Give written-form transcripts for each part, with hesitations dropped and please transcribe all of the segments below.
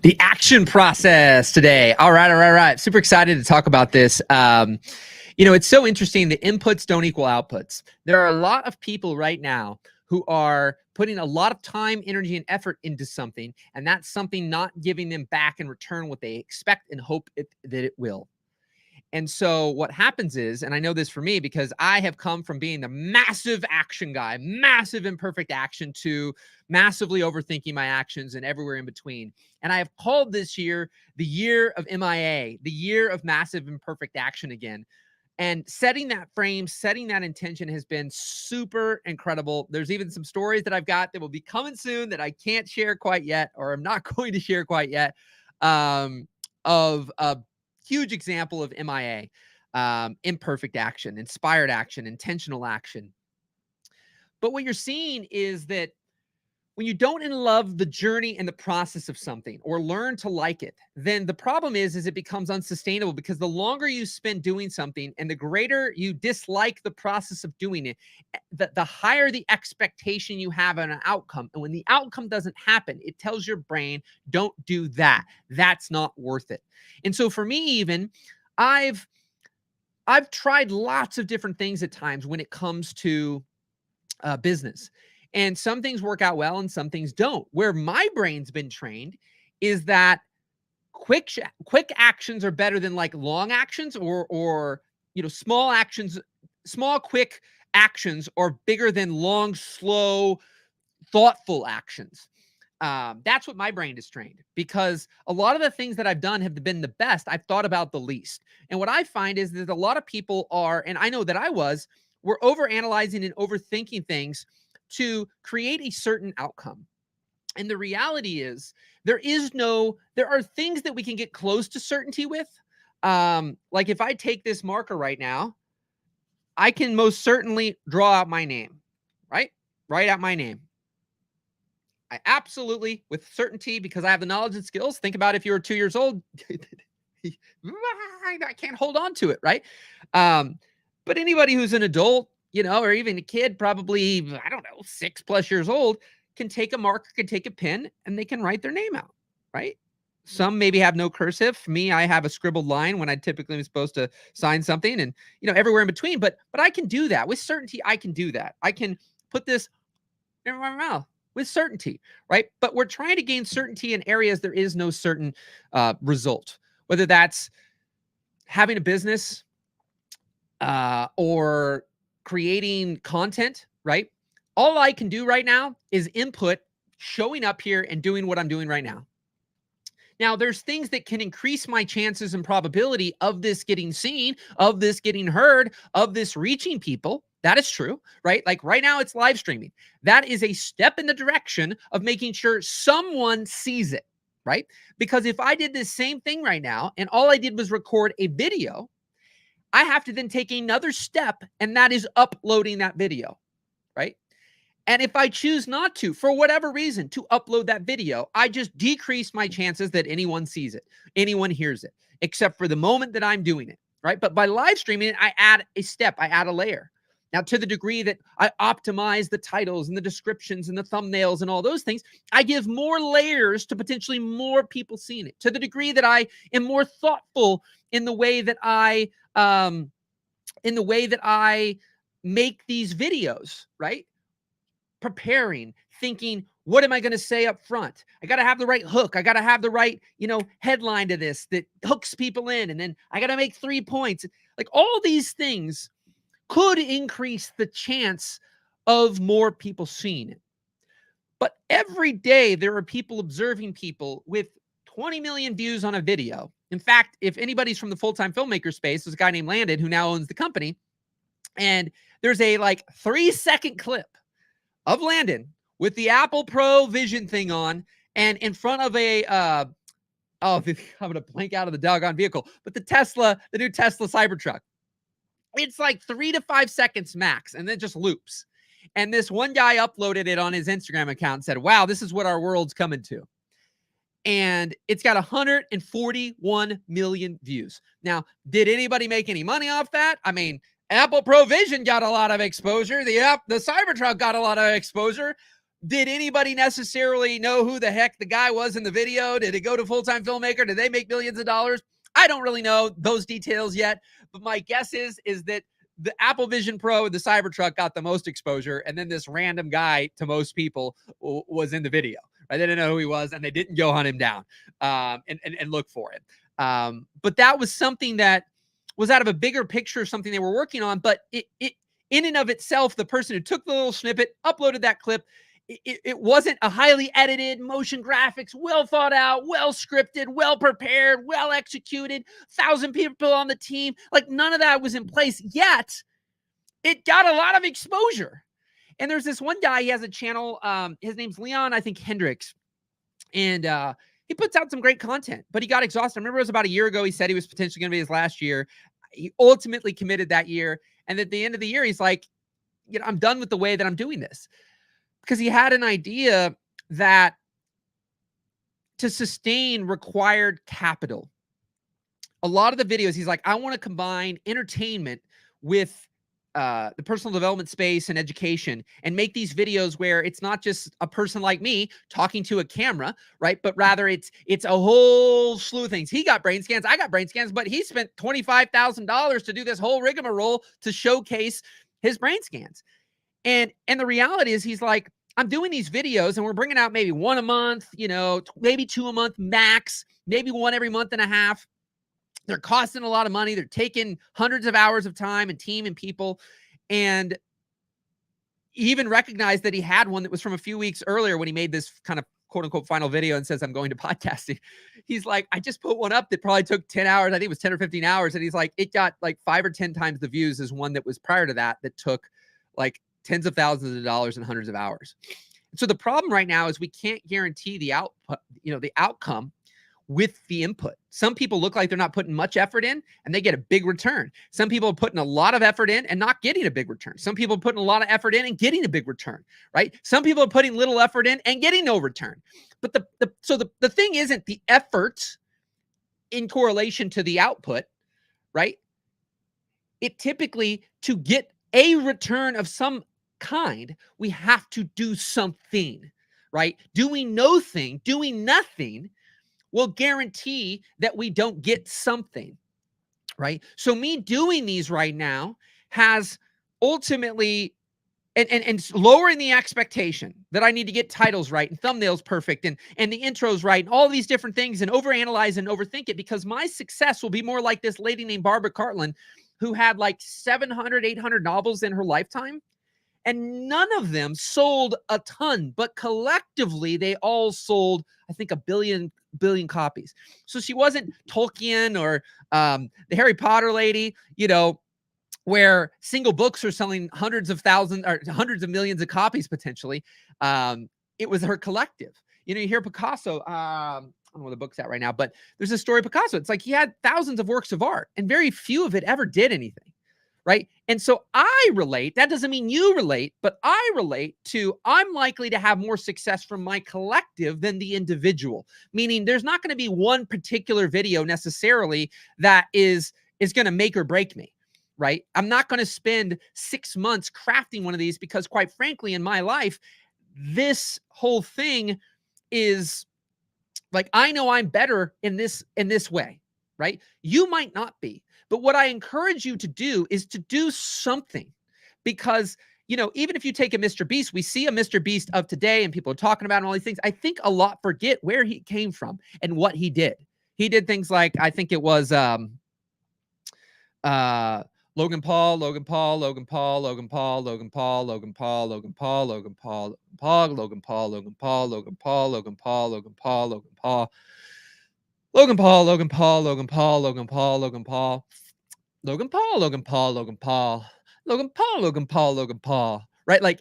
The action process today. All right. Super excited to talk about this. It's so interesting. The inputs don't equal outputs. There are a lot of people right now who are putting a lot of time, energy, and effort into something, and that's something not giving them back in return what they expect and hope that it will. And so what happens is, and I know this for me because I have come from being the massive action guy, massive imperfect action, to massively overthinking my actions and everywhere in between. And I have called this year the year of MIA, the year of massive imperfect action again. And setting that frame, setting that intention has been super incredible. There's even some stories that I've got that will be coming soon that I can't share quite yet, or I'm not going to share quite yet, of huge example of MIA, imperfect action, inspired action, intentional action. But what you're seeing is that when you don't love the journey and the process of something or learn to like it, then the problem is it becomes unsustainable, because the longer you spend doing something and the greater you dislike the process of doing it, the higher the expectation you have on an outcome. And when the outcome doesn't happen, it tells your brain, don't do that. That's not worth it. And so for me, even I've tried lots of different things at times when it comes to business. And some things work out well and some things don't. Where my brain's been trained is that quick actions are better than like long actions, or small actions, small quick actions are bigger than long, slow, thoughtful actions. That's what my brain is trained, because a lot of the things that I've done have been the best I've thought about the least. And what I find is that a lot of people are, and I know that we're overanalyzing and overthinking things to create a certain outcome. And the reality is there are things that we can get close to certainty with. Like if I take this marker right now, I can most certainly draw out my name, right? Write out my name. I absolutely, with certainty, because I have the knowledge and skills. Think about if you were 2 years old, I can't hold on to it, right? But anybody who's an adult, or even a kid, probably, I don't know, 6+ years old, can take a marker, can take a pen, and they can write their name out, right? Some maybe have no cursive. For me, I have a scribbled line when I typically am supposed to sign something, and everywhere in between. But I can do that with certainty. I can do that. I can put this in my mouth with certainty, right? But we're trying to gain certainty in areas there is no certain result, whether that's having a business or creating content, right? All I can do right now is input, showing up here and doing what I'm doing right now. Now, there's things that can increase my chances and probability of this getting seen, of this getting heard, of this reaching people. That is true, right? Like right now it's live streaming. That is a step in the direction of making sure someone sees it, right? Because if I did this same thing right now and all I did was record a video, I have to then take another step, and that is uploading that video, right? And if I choose not to, for whatever reason, to upload that video, I just decrease my chances that anyone sees it, anyone hears it, except for the moment that I'm doing it, right? But by live streaming it, I add a step, I add a layer. Now, to the degree that I optimize the titles and the descriptions and the thumbnails and all those things, I give more layers to potentially more people seeing it. To the degree that I am more thoughtful in the way that I make these videos, right? Preparing, thinking, what am I going to say up front? I got to have the right hook. I got to have the right, headline to this that hooks people in. And then I got to make 3 points. Like all these things could increase the chance of more people seeing it. But every day there are people observing people with 20 million views on a video. In fact, if anybody's from the full-time filmmaker space, there's a guy named Landon who now owns the company. And there's a 3-second clip of Landon with the Apple Pro Vision thing on and in front of I'm going to blank out of the doggone vehicle, but the new Tesla Cybertruck. It's like 3 to 5 seconds max, and then just loops. And this one guy uploaded it on his Instagram account and said, wow, this is what our world's coming to. And it's got 141 million views. Now, did anybody make any money off that? I mean, Apple Pro Vision got a lot of exposure. The Cybertruck got a lot of exposure. Did anybody necessarily know who the heck the guy was in the video? Did it go to full-time filmmaker? Did they make millions of dollars? I don't really know those details yet, but my guess is that the Apple Vision Pro and the Cybertruck got the most exposure, and then this random guy to most people was in the video. Right? They didn't know who he was, and they didn't go hunt him down and look for him. But that was something that was out of a bigger picture, something they were working on. But it in and of itself, the person who took the little snippet, uploaded that clip, it wasn't a highly edited motion graphics, well thought out, well scripted, well prepared, well executed, 1,000 people on the team. Like none of that was in place yet. It got a lot of exposure. And there's this one guy, he has a channel. His name's Leon, I think Hendricks. And he puts out some great content, but he got exhausted. I remember it was about a year ago. He said he was potentially going to be his last year. He ultimately committed that year. And at the end of the year, he's like, I'm done with the way that I'm doing this. Because he had an idea that to sustain required capital. A lot of the videos, he's like, I want to combine entertainment with the personal development space and education and make these videos where it's not just a person like me talking to a camera, right? But rather it's a whole slew of things. He got brain scans, I got brain scans, but he spent $25,000 to do this whole rigmarole to showcase his brain scans. And the reality is he's like, I'm doing these videos and we're bringing out maybe one a month, maybe two a month max, maybe one every month and a half. They're costing a lot of money. They're taking hundreds of hours of time and team and people. And he even recognized that he had one that was from a few weeks earlier when he made this kind of quote unquote final video and says, I'm going to podcasting. He's like, I just put one up that probably took 10 hours. I think it was 10 or 15 hours. And he's like, it got like 5 or 10 times the views as one that was prior to that took like tens of thousands of dollars and hundreds of hours. So the problem right now is we can't guarantee the output, the outcome with the input. Some people look like they're not putting much effort in and they get a big return. Some people are putting a lot of effort in and not getting a big return. Some people are putting a lot of effort in and getting a big return, right? Some people are putting little effort in and getting no return. But the thing isn't the effort in correlation to the output, right? It typically, to get a return of some kind, we have to do something, right? Doing nothing will guarantee that we don't get something, right? So me doing these right now has ultimately and lowering the expectation that I need to get titles right and thumbnails perfect and the intros right and all these different things and overanalyze and overthink it, because my success will be more like this lady named Barbara Cartland who had like 700, 800 novels in her lifetime. And none of them sold a ton, but collectively they all sold, I think, a billion copies. So she wasn't Tolkien or the Harry Potter lady, where single books are selling hundreds of thousands or hundreds of millions of copies potentially. It was her collective. You hear Picasso. I don't know where the book's at right now, but there's a story of Picasso. It's like he had thousands of works of art, and very few of it ever did anything. Right. And so I relate. That doesn't mean you relate, but I relate to I'm likely to have more success from my collective than the individual, meaning there's not going to be one particular video necessarily that is going to make or break me. Right. I'm not going to spend 6 months crafting one of these because, quite frankly, in my life, this whole thing is like, I know I'm better in this way. Right. You might not be. But what I encourage you to do is to do something, because, even if you take a Mr. Beast, we see a Mr. Beast of today and people are talking about all these things. I think a lot forget where he came from and what he did. He did things like, I think it was Logan Paul, Logan Paul, Logan Paul, Logan Paul, Logan Paul, Logan Paul, Logan Paul, Logan Paul, Logan Paul, Logan Paul, Logan Paul, Logan Paul, Logan Paul, Logan Paul, Logan Paul. Logan Paul, Logan Paul, Logan Paul, Logan Paul, Logan Paul, Logan Paul, Logan Paul, Logan Paul, Logan Paul, Logan Paul, Logan Paul, right? Like,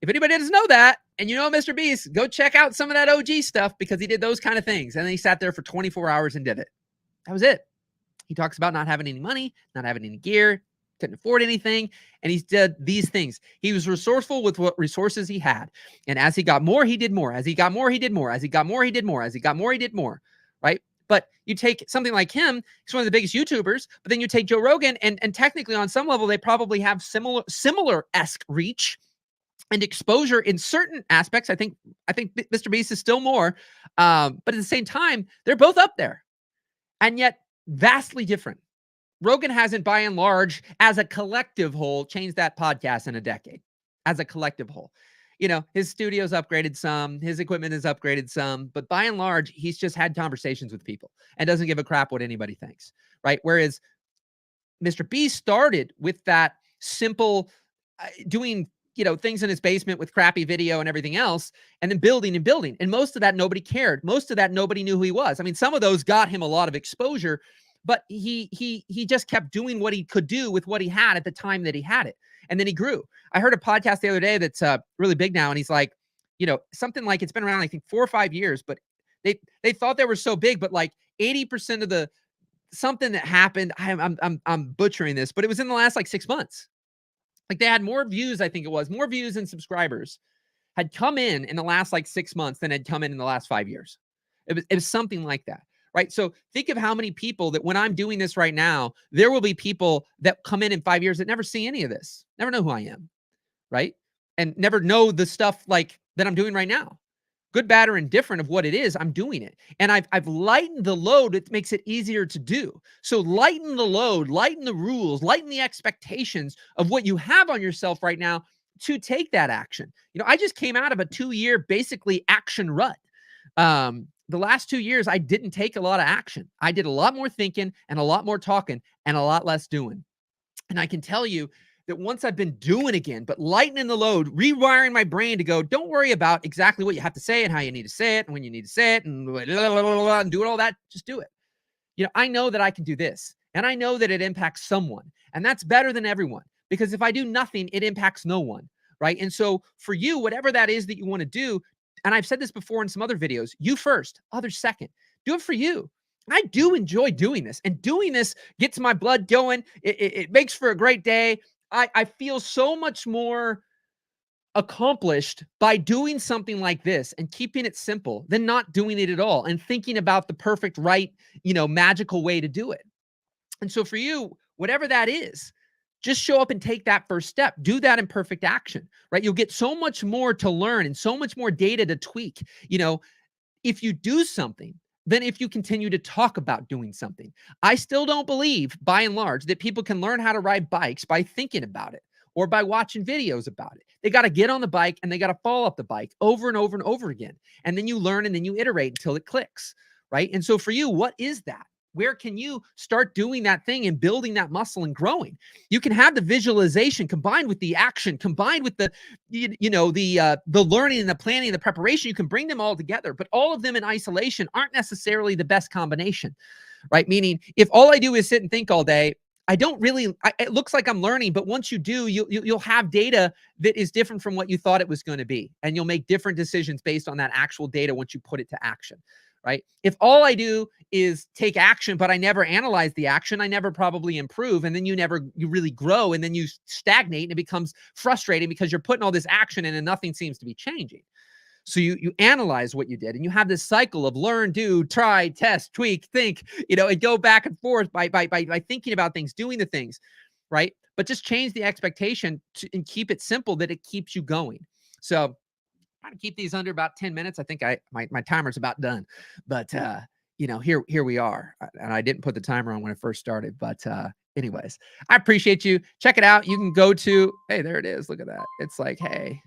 if anybody doesn't know that, and Mr. Beast, go check out some of that OG stuff, because he did those kind of things. And then he sat there for 24 hours and did it. That was it. He talks about not having any money, not having any gear, couldn't afford anything. And he did these things. He was resourceful with what resources he had. And as he got more, he did more. As he got more, he did more. As he got more, he did more. As he got more, he did more, right? But you take something like him, he's one of the biggest YouTubers, but then you take Joe Rogan, and technically on some level, they probably have similar-esque reach. and exposure in certain aspects. I think Mr. Beast is still more, but at the same time, they're both up there, and yet vastly different. Rogan hasn't, by and large, as a collective whole, changed that podcast in a decade. As a collective whole, his studio's upgraded some, his equipment is upgraded some, but by and large, he's just had conversations with people and doesn't give a crap what anybody thinks, right? Whereas Mr. B started with that simple doing things in his basement with crappy video and everything else, and then building and building. And most of that, nobody cared. Most of that, nobody knew who he was. I mean, some of those got him a lot of exposure, but he just kept doing what he could do with what he had at the time that he had it. And then he grew. I heard a podcast the other day that's really big now, and he's like, something like, it's been around, I think 4 or 5 years, but they thought they were so big, but like 80% of the something that happened, I'm butchering this, but it was in the last like 6 months. Like they had more views, I think it was, more views and subscribers had come in the last like 6 months than had come in the last 5 years. It was something like that, right? So think of how many people that when I'm doing this right now, there will be people that come in 5 years that never see any of this, never know who I am, right? And never know the stuff like that I'm doing right now. Good, bad, or indifferent of what it is, I'm doing it. And I've lightened the load. It makes it easier to do. So lighten the load, lighten the rules, lighten the expectations of what you have on yourself right now to take that action. I just came out of a 2-year basically action rut. The last 2 years, I didn't take a lot of action. I did a lot more thinking and a lot more talking and a lot less doing. And I can tell you that once I've been doing again, but lightening the load, rewiring my brain to go, don't worry about exactly what you have to say and how you need to say it and when you need to say it and doing all that. Just do it. I know that I can do this, and I know that it impacts someone, and that's better than everyone, because if I do nothing, it impacts no one, right? And so for you, whatever that is that you want to do, and I've said this before in some other videos, you first, others second. Do it for you. I do enjoy doing this, and doing this gets my blood going. It makes for a great day. I feel so much more accomplished by doing something like this and keeping it simple than not doing it at all and thinking about the perfect, right, magical way to do it. And so for you, whatever that is, just show up and take that first step. Do that in perfect action, right? You'll get so much more to learn and so much more data to tweak, if you do something than if you continue to talk about doing something. I still don't believe, by and large, that people can learn how to ride bikes by thinking about it or by watching videos about it. They got to get on the bike and they got to fall off the bike over and over and over again. And then you learn and then you iterate until it clicks, right? And so for you, what is that? Where can you start doing that thing and building that muscle and growing? You can have the visualization combined with the action, combined with the learning and the planning and the preparation. You can bring them all together, but all of them in isolation aren't necessarily the best combination, right? Meaning, if all I do is sit and think all day, I don't really. It looks like I'm learning, but once you do, you'll have data that is different from what you thought it was going to be, and you'll make different decisions based on that actual data once you put it to action. Right? If all I do is take action, but I never analyze the action, I never probably improve. And then you really grow, and then you stagnate, and it becomes frustrating because you're putting all this action in and nothing seems to be changing. So you analyze what you did, and you have this cycle of learn, do, try, test, tweak, think, and go back and forth by thinking about things, doing the things, right? But just change the expectation and keep it simple that it keeps you going. So trying to keep these under about 10 minutes. I think my timer's about done, but here we are. And I didn't put the timer on when I first started, but anyways, I appreciate you. Check it out. You can go to, hey, there it is. Look at that. It's like, hey,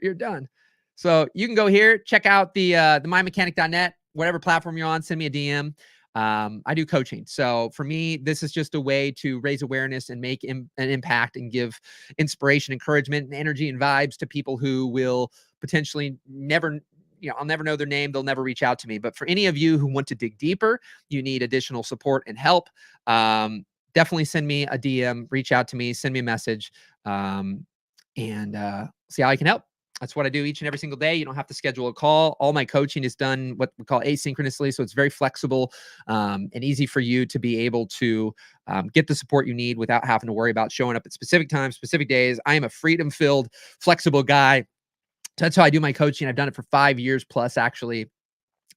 you're done. So you can go here, check out the mymechanic.net, whatever platform you're on, send me a DM. I do coaching. So for me, this is just a way to raise awareness and make an impact and give inspiration, encouragement, and energy and vibes to people who will potentially never, I'll never know their name. They'll never reach out to me. But for any of you who want to dig deeper, you need additional support and help, definitely send me a DM, reach out to me, send me a message, and see how I can help. That's what I do each and every single day. You don't have to schedule a call. All my coaching is done what we call asynchronously. So it's very flexible and easy for you to be able to get the support you need without having to worry about showing up at specific times, specific days. I am a freedom-filled, flexible guy. So that's how I do my coaching. I've done it for 5 years plus, actually,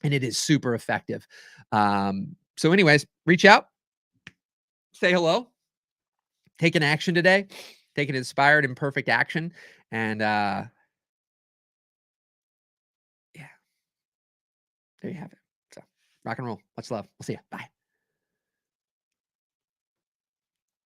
and it is super effective. So anyways, reach out, say hello, take an action today, take an inspired and perfect action, And yeah, there you have it. So rock and roll. Much love. We'll see you. Bye.